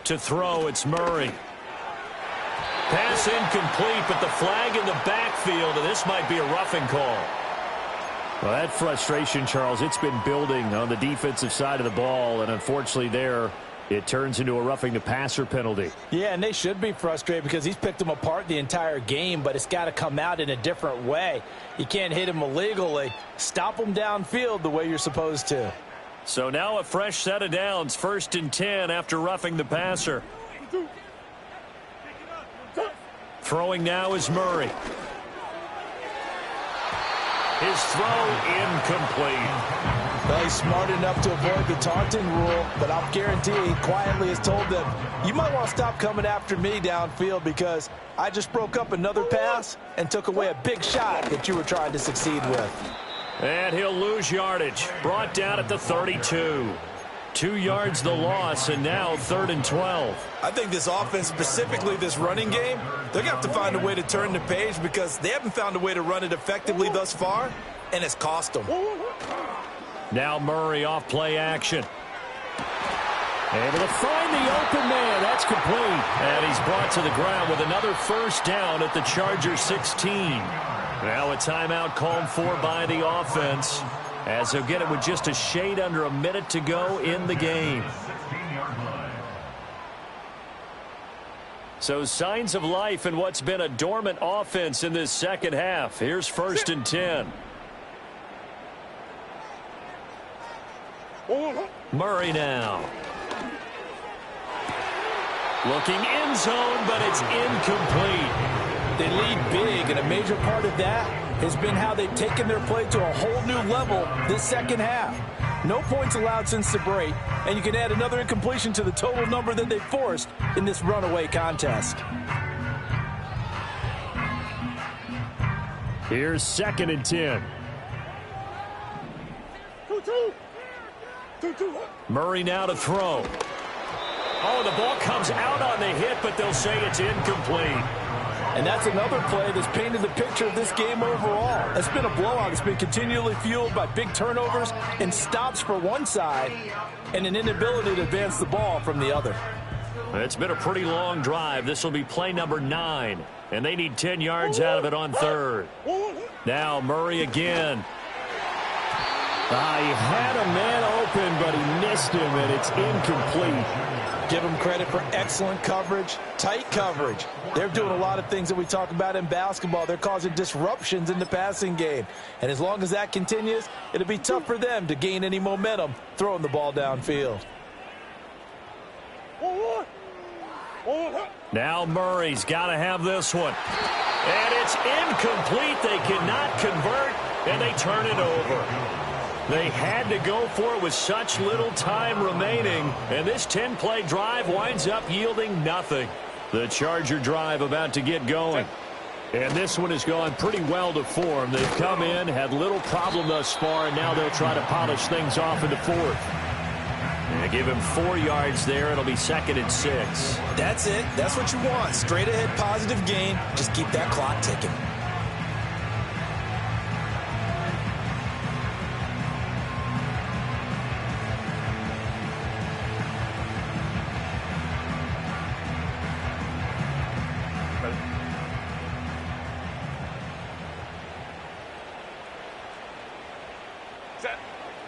To throw, it's Murray. Pass incomplete, but the flag in the backfield, and this might be a roughing call. Well, that frustration, Charles, it's been building on the defensive side of the ball, and unfortunately there, it turns into a roughing the passer penalty. Yeah, and they should be frustrated because he's picked them apart the entire game, but it's got to come out in a different way. You can't hit him illegally. Stop him downfield the way you're supposed to. So now a fresh set of downs, 1st and 10 after roughing the passer. Throwing now is Murray. His throw incomplete. Well, he's smart enough to avoid the taunting rule, but I'll guarantee he quietly has told them, you might want to stop coming after me downfield because I just broke up another pass and took away a big shot that you were trying to succeed with. And he'll lose yardage. Brought down at the 32. 2 yards the loss, and now 3rd and 12. I think this offense, specifically this running game, they're going to have to find a way to turn the page because they haven't found a way to run it effectively thus far, and it's cost them. Now Murray off play action. Able to find the open man. That's complete. And he's brought to the ground with another first down at the Chargers 16. Now a timeout called for by the offense as they'll get it with just a shade under a minute to go in the game. So signs of life in what's been a dormant offense in this second half. Here's 1st and 10. Murray now. Looking end zone, but it's incomplete. They lead big, and a major part of that has been how they've taken their play to a whole new level this second half. No points allowed since the break, and you can add another incompletion to the total number that they forced in this runaway contest. Here's 2nd and 10. Murray now to throw. Oh, the ball comes out on the hit, but they'll say it's incomplete. And that's another play that's painted the picture of this game overall. It's been a blowout. It's been continually fueled by big turnovers and stops for one side and an inability to advance the ball from the other. It's been a pretty long drive. This will be play number 9, and they need 10 yards out of it on third. Now Murray again. He had a man open, but he missed him, and it's incomplete. Give them credit for excellent coverage, tight coverage. They're doing a lot of things that we talk about in basketball. They're causing disruptions in the passing game. And as long as that continues, it'll be tough for them to gain any momentum throwing the ball downfield. Now Murray's got to have this one. And it's incomplete. They cannot convert, and they turn it over. They had to go for it with such little time remaining, and this 10-play drive winds up yielding nothing. The Charger drive about to get going. And this one has gone pretty well to form. They've come in, had little problem thus far, and now they'll try to polish things off in the fourth. And give him 4 yards there. It'll be 2nd and 6. That's it. That's what you want. Straight ahead positive gain. Just keep that clock ticking.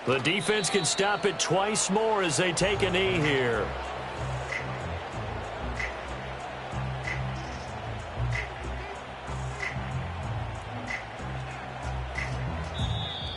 The defense can stop it twice more as they take a knee here.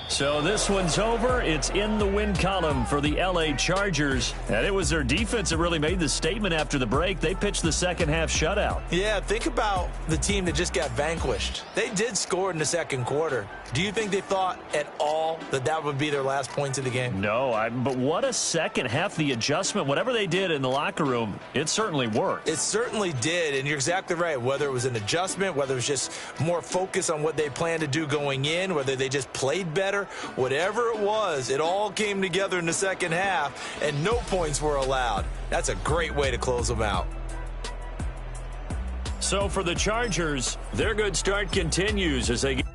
So this one's over. It's in the win column for the L.A. Chargers. And it was their defense that really made the statement after the break. They pitched the second-half shutout. Yeah, think about the team that just got vanquished. They did score in the second quarter. Do you think they thought at all that that would be their last points of the game? No, but what a second half. The adjustment, whatever they did in the locker room, it certainly worked. It certainly did, and you're exactly right. Whether it was an adjustment, whether it was just more focus on what they planned to do going in, whether they just played better, whatever it was, it all came together in the second half, and no points were allowed. That's a great way to close them out. So for the Chargers, their good start continues as they get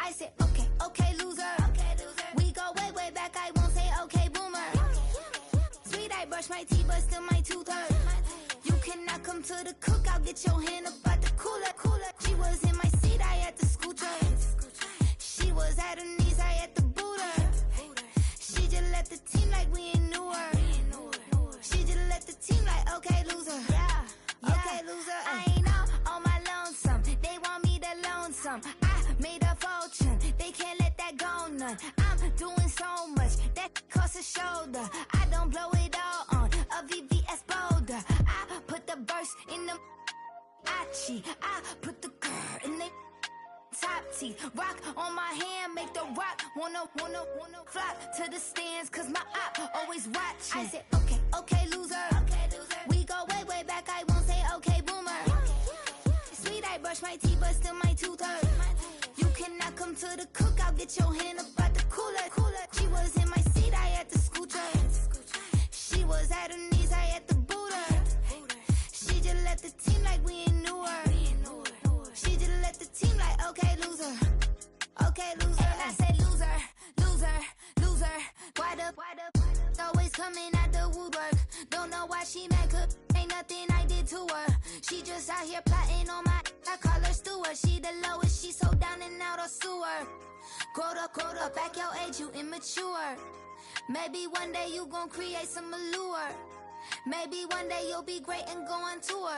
I said, okay, okay, loser. We go way, way back. I won't say, okay, boomer. Sweet, I brush my teeth, but still my tooth hurt. You cannot come to the cook. I'll get your hand up at the cooler. She was in my seat. I had I made a fortune, they can't let that go none. I'm doing so much, that costs a shoulder. I don't blow it all on a VVS boulder. I put the verse in the Achi. I put the girl in the top teeth. Rock on my hand, make the rock wanna flock to the stands, cause my op always watching. I said, okay, loser. We go way back, I won't say okay, boomer. Sweet, I brush my teeth, but still my tooth hurt. You cannot come to the cookout, get your hand up out the cooler. She was in my seat, I had to scoot her. She was at her knees, I had to boot her. She just left the team like we ain't knew her. She just left the team like, okay, loser. And I said, loser. Why the always coming at the woodwork? Don't know why she mad, cause ain't nothing I did to her. She just out here plotting on my, I call her steward. She the lowest, she so down and out of sewer. Growed up, back your age, you immature. Maybe one day you gon' create some allure. Maybe one day you'll be great and go on tour.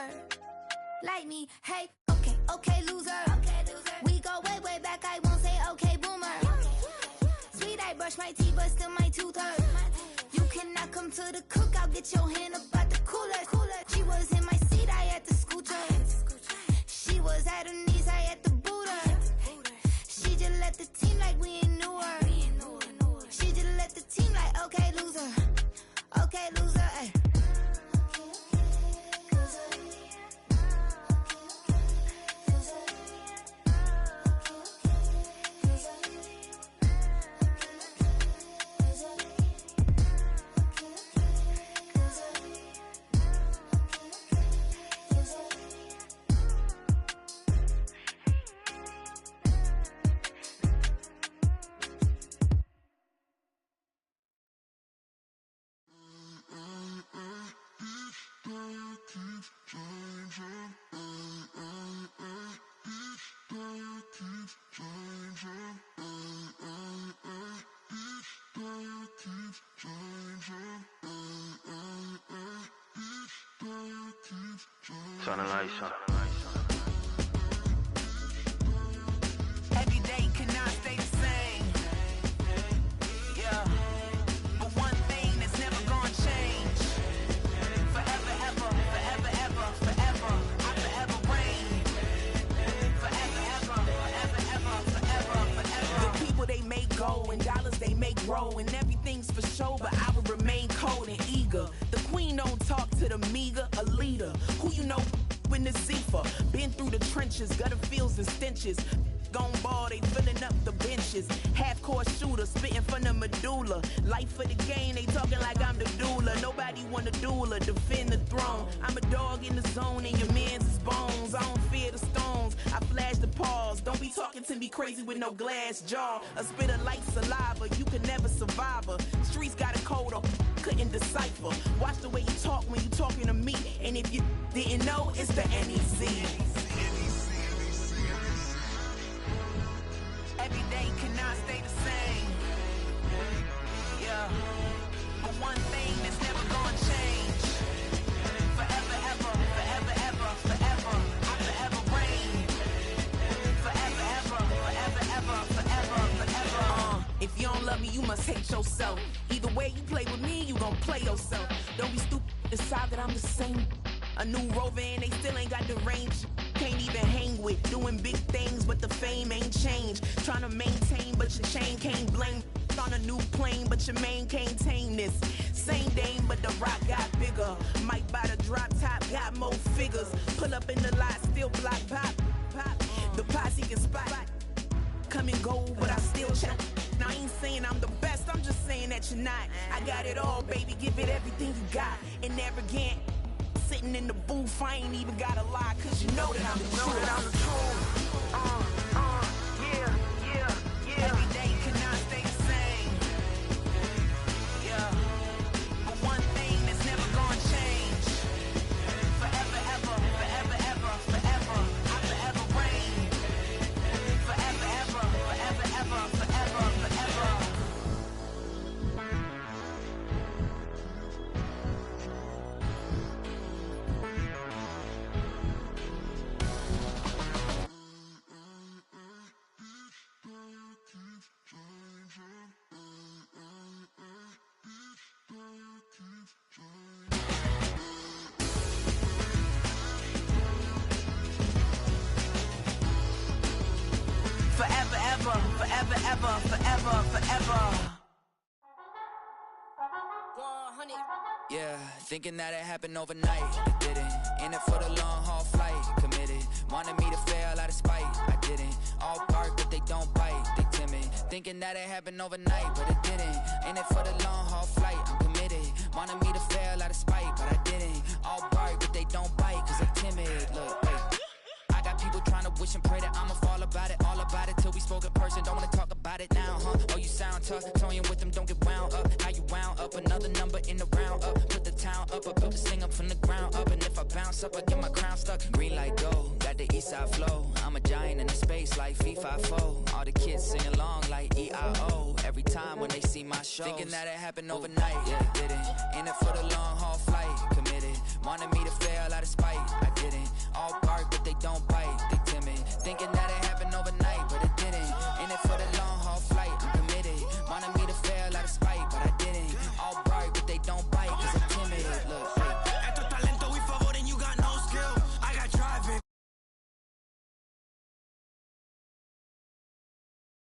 Like me, hey, okay, loser. We go way back, I won't say okay, boomer. Sweet, I brush my teeth, but still my tooth hurt. You cannot come to the cookout, get your hand up out the cooler. She was in my seat, I had to scoot her. She was at her knees, I had to boot her. She just left the team like we ain't knew her. She just left the team like, okay, loser. Ay. Turn the lights on. Every day cannot stay the same. Yeah. But one thing that's never gonna change. Forever, ever. I forever reign. Forever. The people they make go and dollars they make grow and everything's for show, but I will remain cold and eager. The queen don't talk to the meager, a leader. Who you know in the Zephyr? Been through the trenches, gutter fields and stenches. Gone ball, they filling up the benches. Half-court shooter, spitting from the medulla. Life for the game, they talking like I'm the doula. Nobody want a doula, defend the throne. I'm a dog in the zone and your man's is bones. I don't fear the stones, I flash the paws. Don't be talking to me crazy with no glass jaw. A spit of light saliva, you can never survive her. Streets got a code up, couldn't decipher. Watch the way you talk when you talking to me. And if you didn't know, it's the NEC. Every day cannot stay the same. Yeah. But one thing that's never gonna change. Forever. I forever reign. Forever. If you don't love me, you must hate yourself. Either way you play with me, you gon' play yourself. Don't be stupid, decide that I'm the same. A new rover and they still ain't got the range. Can't even hang with, doing big things, but the fame ain't changed. Trying to maintain, but your chain can't blame. On a new plane, but your main can't tame this. Same dame, but the rock got bigger. Might buy the drop top, got more figures. Pull up in the lot, still block pop. The posse can spot. Come and go, but I still check. Now I ain't saying I'm the best, I'm just saying that you're not. I got it all, baby, give it everything you got. And arrogant. Sitting in the booth, I ain't even gotta lie, cause you know that I'm the truth. Yeah. Every day cannot stay the same. Yeah. But one thing that's never gonna change. Forever. I forever reign. Forever. forever, forever, forever. 100. Yeah, thinking that it happened overnight, it didn't. In it for the long haul flight, committed. Wanted me to fail out of spite, I didn't. All bark but they don't bite, they timid. Thinking that it happened overnight, but it didn't. In it for the long haul flight, I'm committed. Wanted me to fail out of spite, but I didn't. All bark but they don't bite, cause I'm timid. Look, wait. I got people trying to wish and pray that I'ma fall about it, all about it till we spoke in person. Don't wanna talk about it now, huh? Oh, you sound tough, toying with them, don't get wound up. How you wound up? Another number in the round up. Put the town up, I built this thing up from the ground up. And if I bounce up, I get my crown stuck. Green light go, got the east side flow. I'm a giant in the space like FIFA4. All the kids sing along like E-I-O. Every time when they see my show, thinking that it happened overnight, yeah, it didn't. In it for the long haul flight, committed. Wanted me to fail out of spite, I didn't. All bark but they don't bite, they timid. Thinking that it happened overnight, but